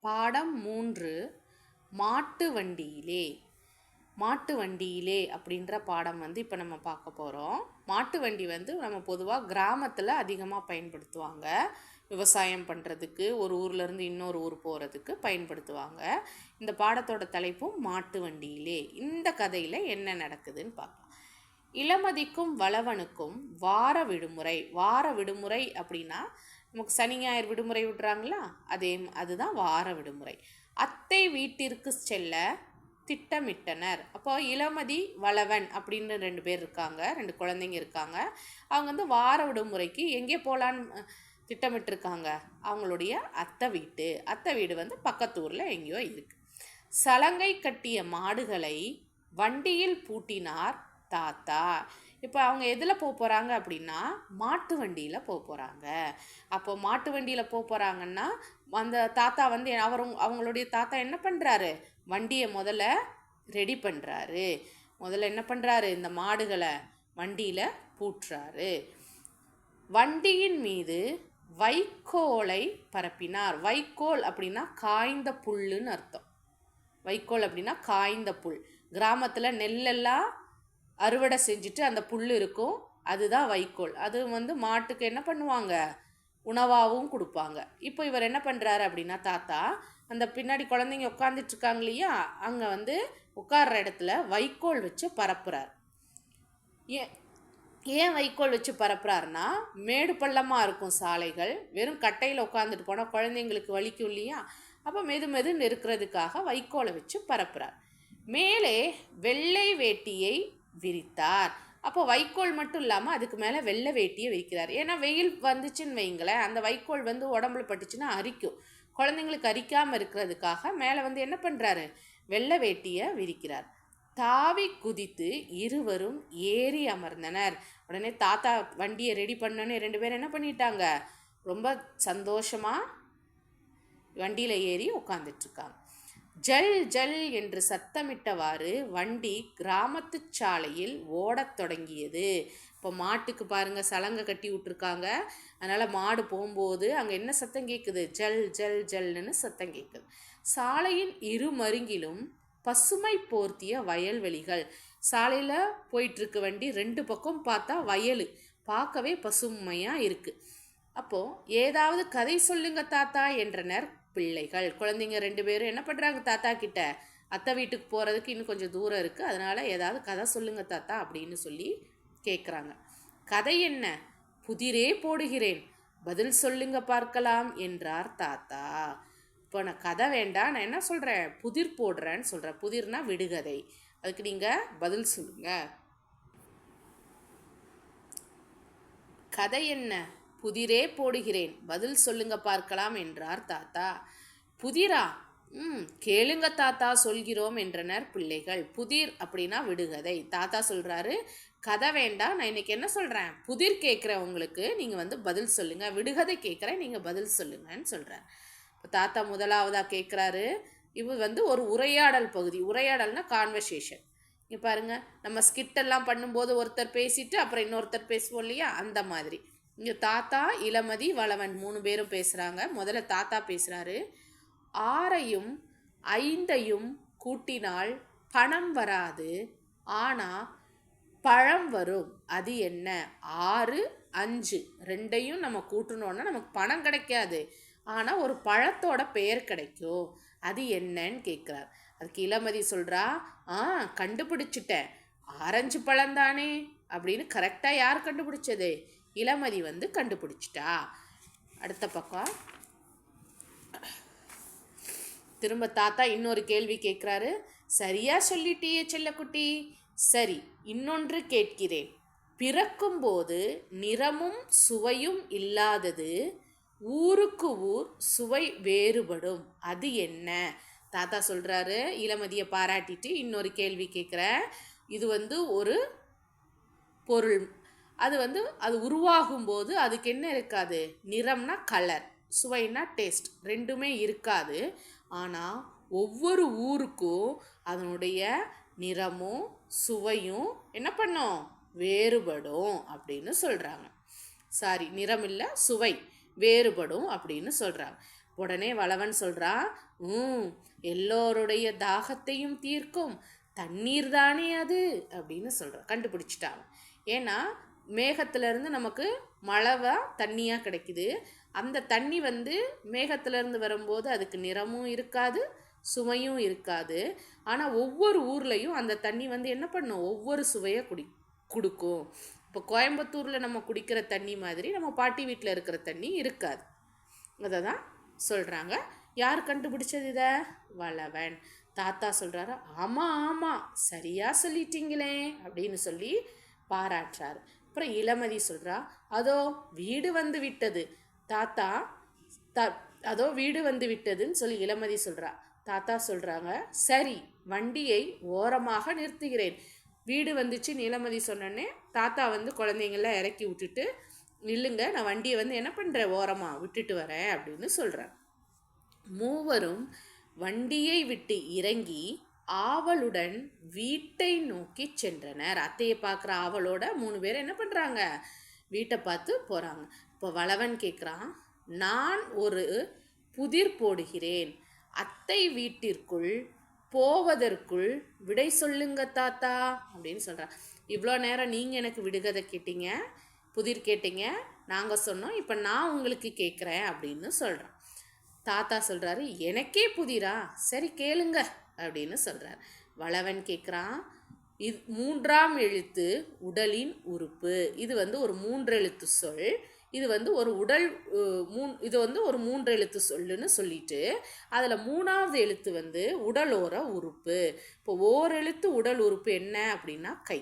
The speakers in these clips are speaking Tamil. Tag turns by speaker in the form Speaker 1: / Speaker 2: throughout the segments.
Speaker 1: பாடம் 3 மாட்டு வண்டியிலே. மாட்டு வண்டியிலே அப்படின்ற பாடம் இப்போ நம்ம பார்க்க போகிறோம். மாட்டு வண்டி நம்ம பொதுவாக கிராமத்தில் அதிகமாக பயன்படுத்துவாங்க. விவசாயம் பண்ணுறதுக்கு, ஒரு ஊர்லேருந்து இன்னொரு ஊர் போகிறதுக்கு பயன்படுத்துவாங்க. இந்த பாடத்தோட தலைப்பும் மாட்டு வண்டியிலே. இந்த கதையில் என்ன நடக்குதுன்னு பார்க்கலாம். இளமதிக்கும் வளவனுக்கும் வார விடுமுறை. வார விடுமுறை அப்படின்னா நமக்கு சனி ஞாயிறு விடுமுறை விடுறாங்களா, அதுதான் வார விடுமுறை. அத்தை வீட்டிற்கு செல்ல திட்டமிட்டனர். அப்போ இளமதி வளவன் அப்படின்னு 2 பேர் இருக்காங்க, 2 குழந்தைங்க இருக்காங்க. அவங்க வார விடுமுறைக்கு எங்கே போகலான்னு திட்டமிட்டிருக்காங்க? அவங்களுடைய அத்தை வீடு பக்கத்தூரில் எங்கேயோ இருக்கு. சலங்கை கட்டிய மாடுகளை வண்டியில் பூட்டினார் தாத்தா. இப்போ அவங்க எதில் போகிறாங்க அப்படின்னா மாட்டு வண்டியில் போகிறாங்க. அப்போ மாட்டு வண்டியில் போகிறாங்கன்னா அந்த தாத்தா அவங்களுடைய தாத்தா என்ன பண்ணுறாரு? வண்டியை முதல்ல ரெடி பண்ணுறாரு. முதல்ல என்ன பண்ணுறாரு? இந்த மாடுகளை வண்டியில் பூட்டுறாரு. வண்டியின் மீது வைக்கோலை பரப்பினார். வைக்கோல் அப்படின்னா காய்ந்த புல்லுன்னு அர்த்தம். வைக்கோல் அப்படின்னா காய்ந்த புல். கிராமத்தில் நெல்லெல்லாம் அறுவடை செஞ்சுட்டு அந்த புல் இருக்கும், அதுதான் வைக்கோல். அது மாட்டுக்கு என்ன பண்ணுவாங்க? உணவாகவும் கொடுப்பாங்க. இப்போ இவர் என்ன பண்ணுறாரு அப்படின்னா தாத்தா அந்த பின்னாடி குழந்தைங்க உட்காந்துட்டு இருக்காங்க இல்லையா, அங்கே உட்கார்ற இடத்துல வைக்கோல் வச்சு பரப்புறார். ஏன் வைக்கோல் வச்சு பரப்புறாருன்னா மேடு பள்ளமாக இருக்கும் சாலைகள். வெறும் கட்டையில் உட்காந்துட்டு போனால் குழந்தைங்களுக்கு வலிக்கும் இல்லையா, அப்போ மெது நெருக்கிறதுக்காக வைக்கோலை வச்சு பரப்புறார். மேலே வெள்ளை வேட்டியை விரித்தார். அப்போ வைக்கோல் மட்டும் இல்லாமல் அதுக்கு மேலே வெள்ளை வேட்டியை விரிக்கிறார். ஏன்னா வெயில் வந்துச்சுன்னு வைங்களேன், அந்த வைக்கோல் உடம்புல பட்டுச்சுன்னா அரிக்கும். குழந்தைங்களுக்கு அரிக்காமல் இருக்கிறதுக்காக மேலே என்ன பண்ணுறாரு? வெள்ளை வேட்டியை விரிக்கிறார். தாவி குதித்து இருவரும் ஏறி அமர்ந்தனர். உடனே தாத்தா வண்டியை ரெடி பண்ணோன்னே 2 பேரும் என்ன பண்ணிட்டாங்க? ரொம்ப சந்தோஷமாக வண்டியில் ஏறி உட்காந்துட்ருக்காங்க. ஜல் ஜல் என்று சத்தமிட்டவாறு வண்டி கிராமத்து சாலையில் ஓடத் தொடங்கியது. இப்போ மாட்டுக்கு பாருங்க சலங்கை கட்டி விட்டுருக்காங்க. அதனால் மாடு போகும்போது அங்கே என்ன சத்தம் கேட்குது? ஜல் ஜல் ஜல்னு சத்தம் கேட்குது. சாலையின் இரு மருங்கிலும் பசுமை போர்த்திய வயல்வெளிகள். சாலையில் போயிட்டுருக்கு வண்டி, 2 பக்கம் பார்த்தா வயல், பார்க்கவே பசுமையாக இருக்குது. அப்போது ஏதாவது கதை சொல்லுங்க தாத்தா என்றனர் பிள்ளைகள். குழந்தைங்க 2 பேரும் என்ன பண்ணுறாங்க? தாத்தா கிட்ட அத்தை வீட்டுக்கு போகிறதுக்கு இன்னும் கொஞ்சம் தூரம் இருக்குது, அதனால் ஏதாவது கதை சொல்லுங்க தாத்தா அப்படின்னு சொல்லி கேட்குறாங்க. கதை என்ன? புதிரே போடுகிறேன், பதில் சொல்லுங்க பார்க்கலாம் என்றார் தாத்தா. இப்போ நான் கதை வேண்டாம், நான் என்ன சொல்கிறேன்? புதிர் போடுறேன்னு சொல்கிறேன். புதிர்னா விடுகதை, அதுக்கு நீங்கள் பதில் சொல்லுங்க. கதை என்ன? புதிரே போடுகிறேன், பதில் சொல்லுங்க பார்க்கலாம் என்றார் தாத்தா. புதிரா? கேளுங்க தாத்தா, சொல்கிறோம் என்றனர் பிள்ளைகள். புதிர் அப்படின்னா விடுகதை. தாத்தா சொல்கிறாரு, கதை வேண்டாம், நான் இன்னைக்கு என்ன சொல்கிறேன்? புதிர் கேட்குறேன் உங்களுக்கு, நீங்கள் பதில் சொல்லுங்கள். விடுகதை கேட்குறேன், நீங்கள் பதில் சொல்லுங்கன்னு சொல்கிறார். இப்போ தாத்தா முதலாவதாக கேட்குறாரு. இது ஒரு உரையாடல் பகுதி. உரையாடல்னா கான்வர்சேஷன். இங்கே பாருங்கள், நம்ம ஸ்கிட்டெல்லாம் பண்ணும்போது ஒருத்தர் பேசிட்டு அப்புறம் இன்னொருத்தர் பேசுவோம் இல்லையா, அந்த மாதிரி. இங்கே தாத்தா, இளமதி, வளவன் 3 பேரும் பேசுகிறாங்க. முதல்ல தாத்தா பேசுகிறாரு. 6ஐயும் 5ஐயும் கூட்டினால் பணம் வராது, ஆனால் பழம் வரும். அது என்ன? 6, 5 2ஐயும் நம்ம கூட்டணுன்னா நமக்கு பணம் கிடைக்காது, ஆனால் ஒரு பழத்தோட பெயர் கிடைக்கும். அது என்னன்னு கேட்குறார். அதுக்கு இளமதி சொல்கிறா, கண்டுபிடிச்சிட்டேன், ஆரஞ்சு பழந்தானே அப்படின்னு. கரெக்டாக யார் கண்டுபிடிச்சது? இளமதி கண்டுபிடிச்சிட்டா. அடுத்த பக்கம் திரும்ப தாத்தா இன்னொரு கேள்வி கேட்குறாரு. சரியா சொல்லிட்டியே செல்லக்குட்டி. சரி, இன்னொன்று கேட்கிறேன். பிறக்கும்போது நிறமும் சுவையும் இல்லாதது, ஊருக்கு ஊர் சுவை வேறுபடும், அது என்ன? தாத்தா சொல்கிறாரு, இளமதியை பாராட்டிட்டு இன்னொரு கேள்வி கேட்குறேன். இது ஒரு பொருள். அது உருவாகும்போது அதுக்கு என்ன இருக்காது? நிறம்னா கலர், சுவைனா டேஸ்ட், 2மே இருக்காது. ஆனால் ஒவ்வொரு ஊருக்கும் அதனுடைய நிறமும் சுவையும் என்ன பண்ணும்? வேறுபடும் அப்படின்னு சொல்கிறாங்க. சாரி, நிறம் இல்லை, சுவை வேறுபடும் அப்படின்னு சொல்கிறாங்க. உடனே வளவன் சொல்கிறான், எல்லோருடைய தாகத்தையும் தீர்க்கும் தண்ணீர் தானே அது அப்படின்னு சொல்கிறான். கண்டுபிடிச்சிட்டாங்க. ஏன்னா மேகத்திலேருந்து நமக்கு மழை தண்ணியாக கிடைக்குது. அந்த தண்ணி மேகத்திலேருந்து வரும்போது அதுக்கு நிறமும் இருக்காது, சுவையும் இருக்காது. ஆனால் ஒவ்வொரு ஊர்லேயும் அந்த தண்ணி என்ன பண்ணும், ஒவ்வொரு சுவையை கொடுக்கும். இப்போ கோயம்புத்தூரில் நம்ம குடிக்கிற தண்ணி மாதிரி நம்ம பாட்டி வீட்டில் இருக்கிற தண்ணி இருக்காது. அதை தான் சொல்கிறாங்க. யார் கண்டுபிடிச்சது இதை? வளவன். தாத்தா சொல்கிறாரு, ஆமாம் ஆமாம் சரியாக சொல்லிட்டீங்களே அப்படின்னு சொல்லி பாராட்டுறாரு. அப்புறம் இளமதி சொல்கிறா, அதோ வீடு வந்து விட்டது தாத்தா, அதோ வீடு வந்து விட்டதுன்னு சொல்லி இளமதி சொல்கிறா. தாத்தா சொல்கிறாங்க, சரி வண்டியை ஓரமாக நிறுத்துகிறேன். வீடு வந்துச்சு இளமதி சொன்னோடனே தாத்தா குழந்தைங்களாம் இறக்கி விட்டுட்டு, நில்லுங்க நான் வண்டியை என்ன பண்ணுறேன், ஓரமாக விட்டுட்டு வரேன் அப்படின்னு சொல்கிறேன். மூவரும் வண்டியை விட்டு இறங்கி ஆவலுடன் வீட்டை நோக்கி சென்றனர். அத்தையை பார்க்குற ஆவலோட 3 பேர் என்ன பண்ணுறாங்க, வீட்டை பார்த்து போகிறாங்க. இப்போ வளவன் கேட்குறான், நான் ஒரு புதிர் போடுகிறேன், அத்தை வீட்டிற்குள் போவதற்குள் விடை சொல்லுங்க தாத்தா அப்படின்னு சொல்கிறான். இவ்வளோ நேரம் நீங்கள் எனக்கு விடுகதை கேட்டீங்க, புதிர் கேட்டீங்க, நாங்கள் சொன்னோம், இப்போ நான் உங்களுக்கு கேட்குறேன் அப்படின்னு சொல்கிறேன். தாத்தா சொல்கிறாரு, எனக்கே புதிரா, சரி கேளுங்க அப்படின்னு சொல்கிறார். வளவன் கேட்குறான், இது 3ஆம் எழுத்து உடலின் உறுப்பு. இது ஒரு 3 எழுத்து சொல். இது ஒரு உடல் இது ஒரு 3 எழுத்து சொல்லுன்னு சொல்லிட்டு அதில் 3ஆவது எழுத்து உடலோர உறுப்பு. இப்போ ஓரெழுத்து உடல் உறுப்பு என்ன அப்படின்னா கை.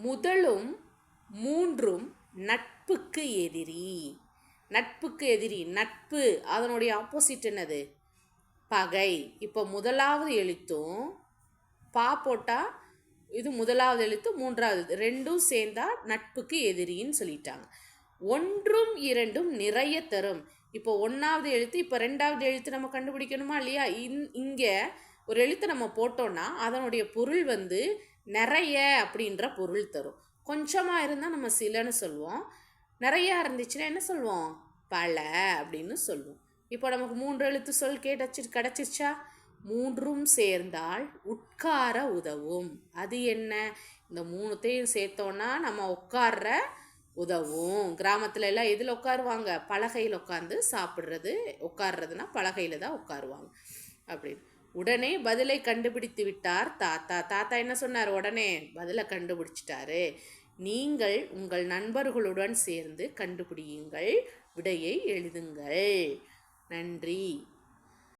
Speaker 1: முதலும் 3ம் நட்புக்கு எதிரி. நட்புக்கு எதிரி, நட்பு அதனுடைய ஆப்போசிட் என்னது, பகை. இப்போ முதலாவது எழுத்தும் பா போட்டால் இது முதலாவது எழுத்து, 3ஆவது ரெண்டும் சேர்ந்தா நட்புக்கு எதிரின்னு சொல்லிட்டாங்க. 1ம் 2ம் நிறைய தரும். இப்போ 1ஆவது எழுத்து, இப்போ 2ஆவது எழுத்து நம்ம கண்டுபிடிக்கணுமா இல்லையா? இங்கே ஒரு எழுத்து நம்ம போட்டோன்னா அதனுடைய பொருள் நிறைய அப்படின்ற பொருள் தரும். கொஞ்சமாக இருந்தால் நம்ம சிலன்னு சொல்லுவோம், நிறையா இருந்துச்சுன்னா என்ன சொல்லுவோம், பல அப்படின்னு சொல்லுவோம். இப்போ நமக்கு 3 எழுத்து சொல் கிடச்சிருச்சா? 3ம் சேர்ந்தால் உட்கார உதவும். அது என்ன? இந்த 3த்தையும் சேர்த்தோன்னா நம்ம உட்கார்ற உதவும். கிராமத்துல எல்லாம் எதில் உட்காருவாங்க, பலகையில் உட்காந்து சாப்பிட்றது. உட்கார்றதுனா பலகையில் தான் உட்காருவாங்க அப்படின்னு. உடனே பதிலை கண்டுபிடித்து விட்டார் தாத்தா. தாத்தா என்ன சொன்னார், உடனே பதிலை கண்டுபிடிச்சிட்டாரு. நீங்கள் உங்கள் நண்பர்களுடன் சேர்ந்து கண்டுபிடியுங்கள், விடையை எழுதுங்கள். நன்றி.